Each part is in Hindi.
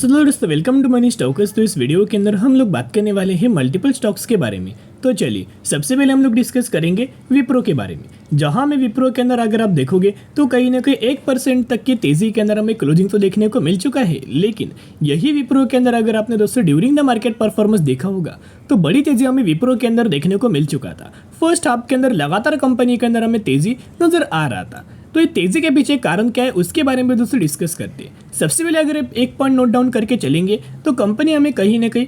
सो दोस्तों वेलकम टू मनी स्टॉक्स। तो इस वीडियो के अंदर हम लोग बात करने वाले हैं मल्टीपल स्टॉक्स के बारे में। तो चलिए सबसे पहले हम लोग डिस्कस करेंगे विप्रो के बारे में। जहां में विप्रो के अंदर अगर आप देखोगे तो कहीं ना कहीं 1% तक की तेजी के अंदर हमें क्लोजिंग तो देखने को मिल चुका है, लेकिन यही विप्रो के अंदर अगर आपने दोस्तों ड्यूरिंग द मार्केट परफॉर्मेंस देखा होगा तो बड़ी तेजी हमें विप्रो के अंदर देखने को मिल चुका था। फर्स्ट हाफ के अंदर लगातार कंपनी के अंदर हमें तेजी नजर आ रहा था। तो ये तेजी के पीछे कारण क्या है उसके बारे में दोस्तों डिस्कस करते हैं। सबसे पहले अगर एक पॉइंट नोट डाउन करके चलेंगे तो कंपनी हमें कहीं ना कहीं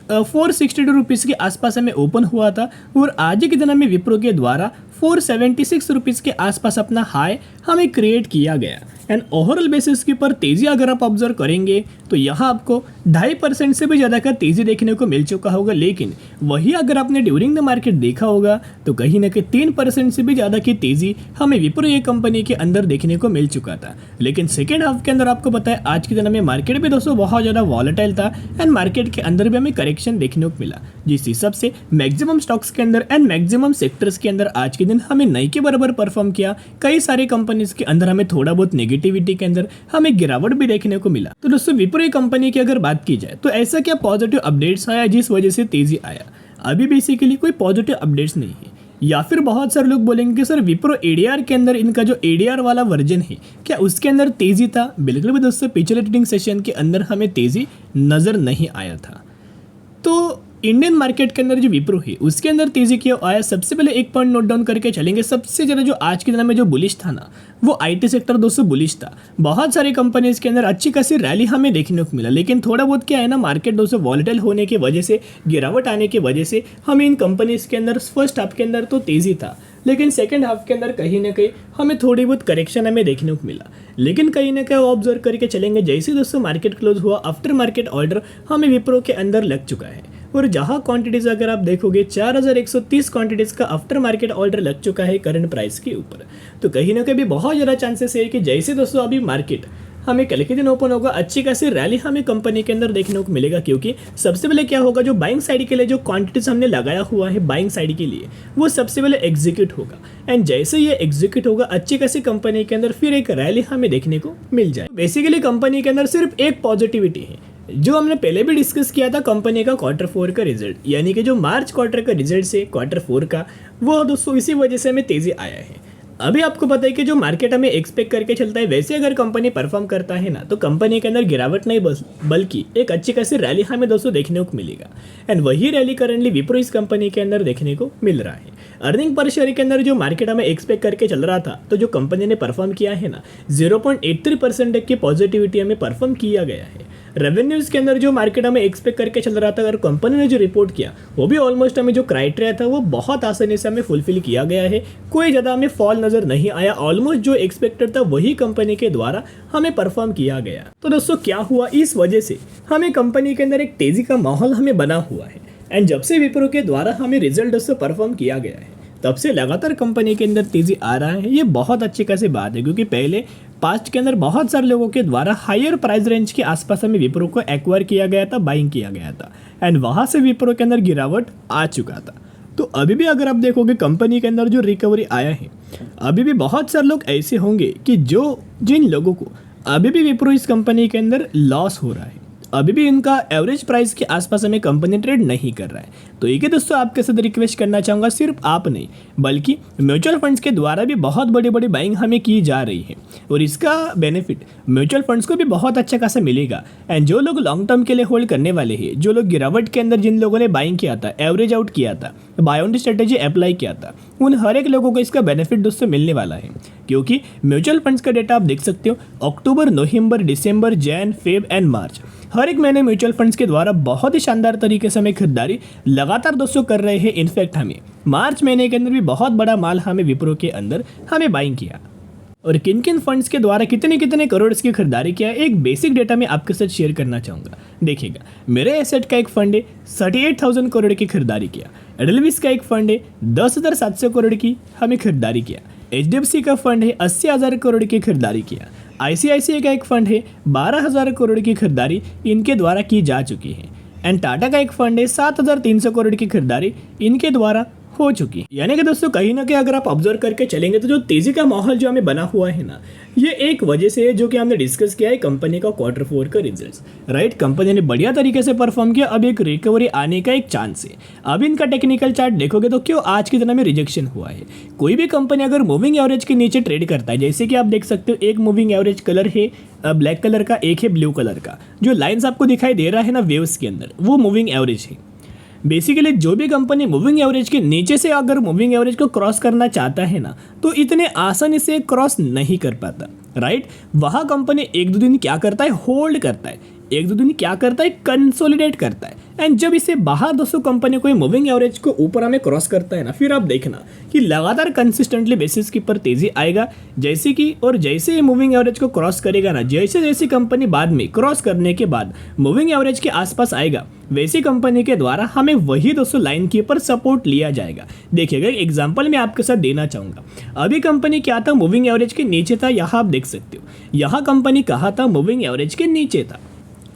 462 रुपीज़ के आसपास हमें ओपन हुआ था और आज के दिन हमें विप्रो के द्वारा 476 रुपीज़ के आसपास अपना हाई हमें क्रिएट किया गया। एंड ओवरऑल बेसिस के ऊपर तेजी अगर आप ऑब्जर्व करेंगे तो यहाँ आपको 2.5% से भी ज़्यादा का तेजी देखने को मिल चुका होगा, लेकिन वही अगर आपने ड्यूरिंग द मार्केट देखा होगा तो कहीं ना कहीं 3% से भी ज़्यादा की तेजी हमें विप्रो ये कंपनी के अंदर देखने को मिल चुका था। लेकिन सेकेंड हाफ के अंदर आपको पता है आज के दिन हमें मार्केट भी दोस्तों बहुत ज़्यादा वॉलेटाइल था एंड मार्केट के अंदर भी हमें करेक्शन देखने को मिला, जिस हिसाब से मैक्सिमम स्टॉक्स के अंदर एंड मैक्सिमम सेक्टर्स के अंदर आज के दिन हमें नहीं के बराबर परफॉर्म किया। कई सारे कंपनीज के अंदर हमें थोड़ा बहुत नेगेटिविटी के अंदर हमें गिरावट भी देखने को मिला। तो दोस्तों विप्रो कंपनी की अगर बात की जाए तो ऐसा क्या पॉजिटिव अपडेट्स आया जिस वजह से तेजी आया? अभी बेसिकली कोई पॉजिटिव अपडेट्स नहीं है, या फिर बहुत सारे लोग बोलेंगे कि सर विप्रो एडीआर के अंदर इनका जो एडीआर वाला वर्जन है क्या उसके अंदर तेजी था? बिल्कुल भी दोस्तों पिछले ट्रेडिंग सेशन के अंदर हमें तेजी नजर नहीं आया था। तो इंडियन मार्केट के अंदर जो विप्रो है उसके अंदर तेजी क्यों आया? सबसे पहले एक पॉइंट नोट डाउन करके चलेंगे। सबसे ज़्यादा जो आज के दिन में जो बुलिश था ना वो आईटी सेक्टर दोस्तों बुलिश था। बहुत सारी कंपनीज के अंदर अच्छी खासी रैली हमें देखने को मिला, लेकिन थोड़ा बहुत क्या है ना मार्केट दोस्तों वॉलेटाइल होने की वजह से, गिरावट आने की वजह से हमें इन कंपनीज के अंदर फर्स्ट हाफ के अंदर तो तेजी था, लेकिन सेकंड हाफ के अंदर कहीं ना कहीं हमें थोड़ी बहुत करेक्शन हमें देखने को मिला। लेकिन कहीं ना कहीं ऑब्जर्व करके चलेंगे जैसे दोस्तों मार्केट क्लोज हुआ आफ्टर मार्केट ऑर्डर हमें विप्रो के अंदर लग चुका है और जहां क्वांटिटीज अगर आप देखोगे 4130 क्वांटिटीज का आफ्टर मार्केट ऑर्डर लग चुका है करंट प्राइस के ऊपर। तो कहीं ना कहीं भी बहुत ज़्यादा चांसेस है कि जैसे दोस्तों अभी मार्केट हमें कल के दिन ओपन होगा अच्छी खासी रैली हमें कंपनी के अंदर देखने को मिलेगा, क्योंकि सबसे पहले क्या होगा जो बाइंग साइड के लिए जो क्वांटिटीज हमने लगाया हुआ है बाइंग साइड के लिए वो सबसे पहले एग्जीक्यूट होगा एंड जैसे ये एग्जीक्यूट होगा अच्छी खासी कंपनी के अंदर फिर एक रैली हमें देखने को मिल जाए। बेसिकली कंपनी के अंदर सिर्फ एक पॉजिटिविटी है जो हमने पहले भी डिस्कस किया था कंपनी का Q4 का रिजल्ट, यानी कि जो मार्च क्वार्टर का रिजल्ट से Q4 का वो दोस्तों इसी वजह से हमें तेजी आया है। अभी आपको पता है कि जो मार्केट हमें एक्सपेक्ट करके चलता है वैसे अगर कंपनी परफॉर्म करता है ना तो कंपनी के अंदर गिरावट नहीं बल्कि एक अच्छी खासी रैली हमें दोस्तों देखने को मिलेगा एंड वही रैली करंटली विप्रो इस कंपनी के अंदर देखने को मिल रहा है। अर्निंग पर शेयर के अंदर जो मार्केट हमें एक्सपेक्ट करके चल रहा था तो जो कंपनी ने परफॉर्म किया है ना 0.83% की पॉजिटिविटी हमें परफॉर्म किया गया है। रेवेन्यूज़ के अंदर जो मार्केट हमें एक्सपेक्ट करके चल रहा था अगर कंपनी ने जो रिपोर्ट किया वो भी ऑलमोस्ट हमें जो क्राइटेरिया था वो बहुत आसानी से हमें फुलफिल किया गया है। कोई ज़्यादा हमें फॉल नज़र नहीं आया, ऑलमोस्ट जो एक्सपेक्टेड था वही कंपनी के द्वारा हमें परफॉर्म किया गया। तो दोस्तों क्या हुआ, इस वजह से हमें कंपनी के अंदर एक तेज़ी का माहौल हमें बना हुआ है एंड जब से विप्रो के द्वारा हमें रिजल्ट दोस्तों परफॉर्म किया गया है तब से लगातार कंपनी के अंदर तेजी आ रहा है। ये बहुत अच्छी खासी बात है, क्योंकि पहले पास्ट के अंदर बहुत सारे लोगों के द्वारा हायर प्राइस रेंज के आसपास हमें विप्रो को एक्वायर किया गया था, बाइंग किया गया था एंड वहाँ से विप्रो के अंदर गिरावट आ चुका था। तो अभी भी अगर आप देखोगे कंपनी के अंदर जो रिकवरी आया है अभी भी बहुत सारे लोग ऐसे होंगे कि जिन लोगों को अभी भी विप्रो इस कंपनी के अंदर लॉस हो रहा है, अभी भी इनका एवरेज प्राइस के आसपास हमें कंपनी ट्रेड नहीं कर रहा है। तो एक ही दोस्तों आपके साथ रिक्वेस्ट करना चाहूँगा, सिर्फ आप नहीं बल्कि म्यूचुअल फंड्स के द्वारा भी बहुत बड़ी बड़ी बाइंग हमें की जा रही है और इसका बेनिफिट म्यूचुअल फंड्स को भी बहुत अच्छा खासा मिलेगा। एंड जो लोग लॉन्ग टर्म के लिए होल्ड करने वाले हैं, जो लोग गिरावट के अंदर जिन लोगों ने बाइंग किया था, एवरेज आउट किया था, बाय ऑन स्ट्रेटेजी अप्लाई किया था, उन हर एक लोगों को इसका बेनिफिट दोस्तों मिलने वाला है। क्योंकि म्यूचुअल फंड्स का डेटा आप देख सकते हो अक्टूबर, नवंबर, दिसंबर, जैन, फेब एंड मार्च हर एक महीने म्यूचुअल फंड्स के द्वारा बहुत ही शानदार तरीके से हमें खरीदारी लगातार दोस्तों कर रहे हैं। इनफैक्ट हमें मार्च महीने के अंदर भी बहुत बड़ा माल हमें विप्रो के अंदर हमें बाइंग किया और किन किन फंड्स के द्वारा कितने कितने करोड़ की खरीदारी किया एक बेसिक डेटा मैं आपके साथ शेयर करना चाहूँगा। देखिएगा मेरे एसेट का एक फंड है 38,000 करोड़ की खरीदारी किया, एडलविस का एक फंड है 10,700 करोड़ की हमें खरीदारी किया, HDFC का फंड है 80,000 करोड़ की खरीदारी किया, ICICI का एक फंड है 12,000 करोड़ की खरीदारी इनके द्वारा की जा चुकी है एंड टाटा का एक फंड है 7,300 करोड़ की खरीदारी इनके द्वारा हो चुकी है। यानी कि दोस्तों कहीं ना कहीं अगर आप ऑब्जर्व करके चलेंगे तो जो तेजी का माहौल जो हमें बना हुआ है ना, ये एक वजह से है जो कि हमने डिस्कस किया है कंपनी का Q4 का रिजल्ट्स, राइट। कंपनी ने बढ़िया तरीके से परफॉर्म किया, अब एक रिकवरी आने का एक चांस है। अब इनका टेक्निकल चार्ट देखोगे तो क्यों आज की दिन में रिजेक्शन हुआ है। कोई भी कंपनी अगर मूविंग एवरेज के नीचे ट्रेड करता है, जैसे कि आप देख सकते हो एक मूविंग एवरेज कलर है ब्लैक कलर का, एक है ब्लू कलर का, जो लाइंस आपको दिखाई दे रहा है ना वेव्स के अंदर, वो मूविंग एवरेज है। बेसिकली जो भी कंपनी मूविंग एवरेज के नीचे से अगर मूविंग एवरेज को क्रॉस करना चाहता है ना, तो इतने आसानी से क्रॉस नहीं कर पाता, राइट। वहाँ कंपनी एक दो दिन क्या करता है, होल्ड करता है, एक दो दिन क्या करता है, कंसोलिडेट करता है। एंड जब इसे बाहर दोस्तों कंपनी कोई मूविंग एवरेज को ऊपर हमें क्रॉस करता है ना, फिर आप देखना कि लगातार कंसिस्टेंटली बेसिस के ऊपर तेजी आएगा। जैसे कि और जैसे ये मूविंग एवरेज को क्रॉस करेगा ना, जैसे जैसे कंपनी बाद में क्रॉस करने के बाद मूविंग एवरेज के आसपास आएगा, वैसी कंपनी के द्वारा हमें वही दोस्तों लाइन के ऊपर सपोर्ट लिया जाएगा। देखिएगा एग्जांपल मैं आपके साथ देना चाहूँगा। अभी कंपनी क्या था, मूविंग एवरेज के नीचे था, यहाँ आप देख सकते हो। यहाँ कंपनी कहाँ था, मूविंग एवरेज के नीचे था,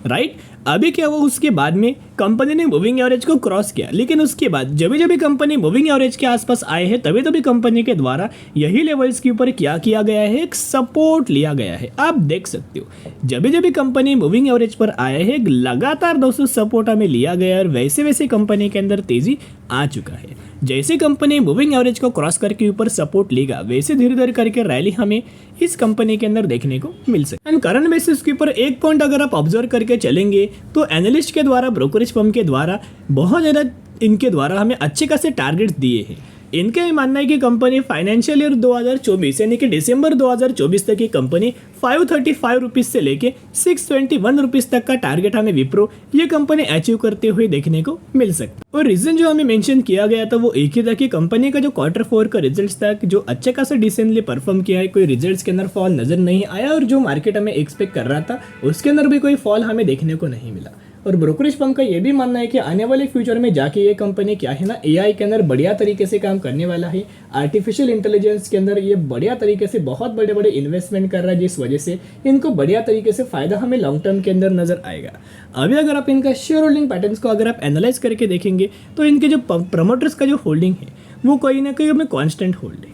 राइट। अभी क्या हुआ, उसके बाद में कंपनी ने मूविंग एवरेज को क्रॉस किया, लेकिन उसके बाद जब भी कंपनी मूविंग एवरेज के आसपास आए हैं तभी कंपनी के द्वारा यही लेवल्स के ऊपर क्या किया गया है, एक सपोर्ट लिया गया है। आप देख सकते हो जब भी कंपनी मूविंग एवरेज पर आए हैं, लगातार दोस्तों सपोर्ट हमें लिया गया है और वैसे वैसे कंपनी के अंदर तेजी आ चुका है। जैसे कंपनी मूविंग एवरेज को क्रॉस करके ऊपर सपोर्ट लेगा, वैसे धीरे धीरे करके रैली हमें इस कंपनी के अंदर देखने को मिल सकती है। एंड करंट बेसिस के ऊपर एक पॉइंट अगर आप ऑब्जर्व करके चलेंगे तो एनालिस्ट के द्वारा, ब्रोकरेज फर्म के द्वारा बहुत ज़्यादा इनके द्वारा हमें अच्छे खासे टारगेट्स दिए हैं। इनका ये मानना है कि कंपनी फाइनेंशियल ईयर 2024 यानी कि दिसंबर 2024 तक की कंपनी 535 रुपीज़ से लेके 621 रुपीज़ तक का टारगेट हमें विप्रो ये कंपनी अचीव करते हुए देखने को मिल सकता है। और रीजन जो हमें मेंशन किया गया था वो एक ही था कि कंपनी का जो Q4 का रिजल्ट्स था, जो अच्छे खासा डिसेंटली परफॉर्म किया है, कोई रिजल्ट्स के अंदर फॉल नजर नहीं आया और जो मार्केट हमें एक्सपेक्ट कर रहा था उसके अंदर भी कोई फॉल हमें देखने को नहीं मिला। और ब्रोकरेज फर्म का ये भी मानना है कि आने वाले फ्यूचर में जाके ये कंपनी क्या है ना, एआई के अंदर बढ़िया तरीके से काम करने वाला है। आर्टिफिशियल इंटेलिजेंस के अंदर ये बढ़िया तरीके से बहुत बड़े बड़े इन्वेस्टमेंट कर रहा है, जिस वजह से इनको बढ़िया तरीके से फायदा हमें लॉन्ग टर्म के अंदर नजर आएगा। अभी अगर आप इनका शेयर होल्डिंग पैटर्न्स को अगर आप एनालाइज करके देखेंगे तो इनके जो प्रमोटर्स का जो होल्डिंग है वो कहीं ना कहीं हमें कॉन्स्टेंट होल्ड है।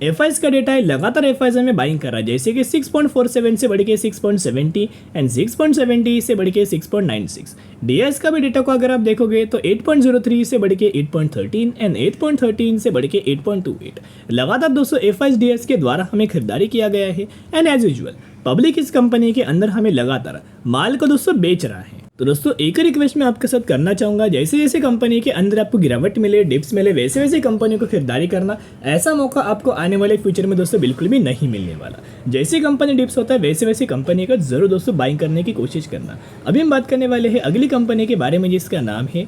एफआईज का डेटा है, लगातार एफआईज में बाइंग कर रहा है, जैसे कि 6.47 से बढ़ के 6.70 एंड 6.70 से बढ़ के 6.96। डीएस का भी डेटा को अगर आप देखोगे तो 8.03 से बढ़ के 8.13 एंड 8.13 से बढ़ के 8.28। लगातार दोस्तों एफआईज डीएस के द्वारा हमें खरीदारी किया गया है। एंड एज यूजुअल पब्लिक इस कंपनी के अंदर हमें लगातार माल को दोस्तों बेच रहा है। तो दोस्तों एक रिक्वेस्ट मैं आपके साथ करना चाहूँगा, जैसे जैसे कंपनी के अंदर आपको गिरावट मिले, डिप्स मिले, वैसे वैसे कंपनी को खरीदारी करना। ऐसा मौका आपको आने वाले फ्यूचर में दोस्तों बिल्कुल भी नहीं मिलने वाला। जैसे कंपनी डिप्स होता है वैसे वैसे कंपनी का जरूर दोस्तों बाइंग करने की कोशिश करना। अभी हम बात करने वाले हैं अगली कंपनी के बारे में जिसका नाम है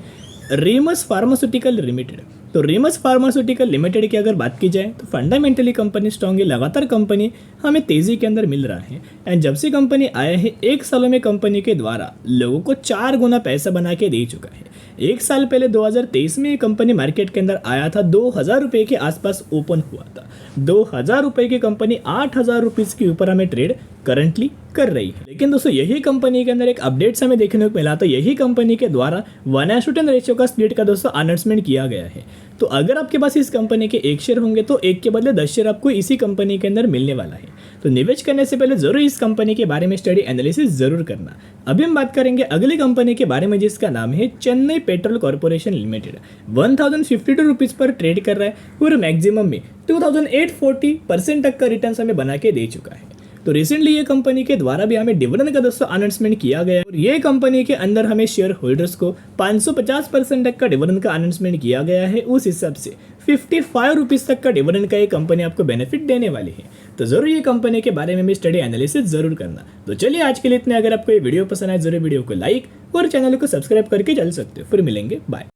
रेमस फार्मास्यूटिकल लिमिटेड। तो रेमस फार्मास्यूटिकल लिमिटेड की अगर बात की जाए तो फंडामेंटली कंपनी स्ट्रॉन्ग है, लगातार कंपनी हमें तेजी के अंदर मिल रहा है। एंड जब से कंपनी आया है 1 सालों में कंपनी के द्वारा लोगों को 4 गुना पैसा बना के दे चुका है। 1 साल पहले 2023 में कंपनी मार्केट के अंदर आया था, 2000 रुपये के आसपास ओपन हुआ था। 2000 रुपये की कंपनी 8000 रुपीज़ के ऊपर हमें ट्रेड करंटली कर रही है। लेकिन दोस्तों यही कंपनी के अंदर एक अपडेट्स हमें देखने को मिला, तो यही कंपनी के द्वारा 1:10 रेशियो का स्प्लिट का दोस्तों अनाउंसमेंट किया गया है। तो अगर आपके पास इस कंपनी के 1 शेयर होंगे तो 1 के बदले 10 शेयर आपको इसी कंपनी के अंदर मिलने वाला है। तो निवेश करने से पहले जरूर इस कंपनी के बारे में स्टडी एनालिसिस जरूर करना। अभी हम बात करेंगे अगली कंपनी के बारे में जिसका नाम है Chennai petrol corporation limited. 1052 rupees पर ट्रेड कर रहा है और मैक्सिमम में 2840% तक का रिटर्न हमें बना के दे चुका है। तो रिसेंटली ये कंपनी के द्वारा भी हमें डिविडेंड का दोस्तों अनाउंसमेंट किया गया है और ये कंपनी के अंदर हमें शेयर होल्डर्स को 550% तक का डिविडेंड का अनाउंसमेंट किया गया है। उस हिसाब से 55 रुपीज़ तक का डिविडेंड का ये कंपनी आपको बेनिफिट देने वाली है। तो जरूर ये कंपनी के बारे में भी स्टडी एनालिसिस जरूर करना। तो चलिए आज के लिए इतने। अगर आपको ये वीडियो पसंद आए जरूर वीडियो को लाइक और चैनल को सब्सक्राइब करके चल सकते हो। फिर मिलेंगे, बाय।